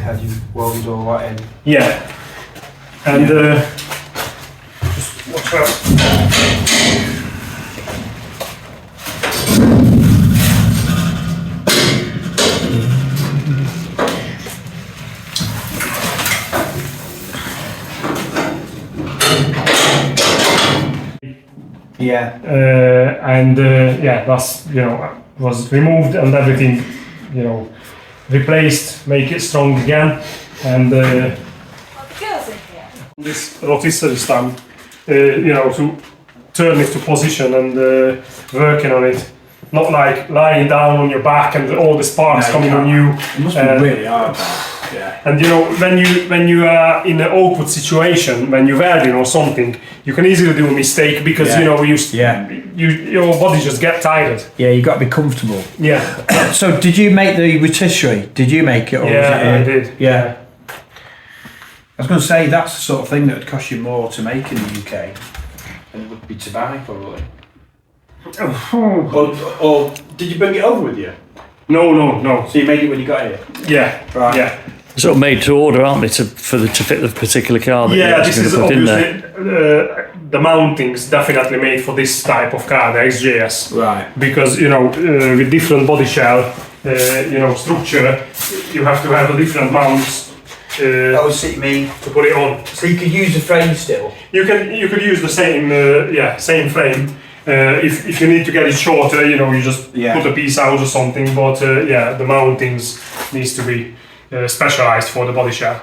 had you welded all that in. Yeah. And just watch out. Yeah. Yeah, that's, you know, was removed and everything, you know, replaced, make it strong again. And this rotisserie stand, you know, to turn it to position and working on it. Not like lying down on your back and all the sparks coming on you. It must be really hard. Yeah. And you know, when you are in an awkward situation, when you're welding or something, you can easily do a mistake because you know your body just get tired. Yeah, you got to be comfortable. Yeah. So did you make the rotisserie? Did you make it? Or Yeah, was it, I did. Yeah. I was going to say that's the sort of thing that would cost you more to make in the UK than it would be to buy, probably. Or did you bring it over with you? No. So you made it when you got here? Yeah. Right. Yeah. Sort of made to order, aren't they, to fit the particular car that Yeah, you're this going is to put in obviously there. the mountings definitely made for this type of car, the XJ-S. Right. Because you know, with different body shell, you know, structure, you have to have a different mounts. Oh, see you mean. To put it on. So you could use the frame still? You could use the same same frame. If you need to get it shorter, you know, you just put a piece out or something. But yeah, the mountings needs to be specialized for the body shell.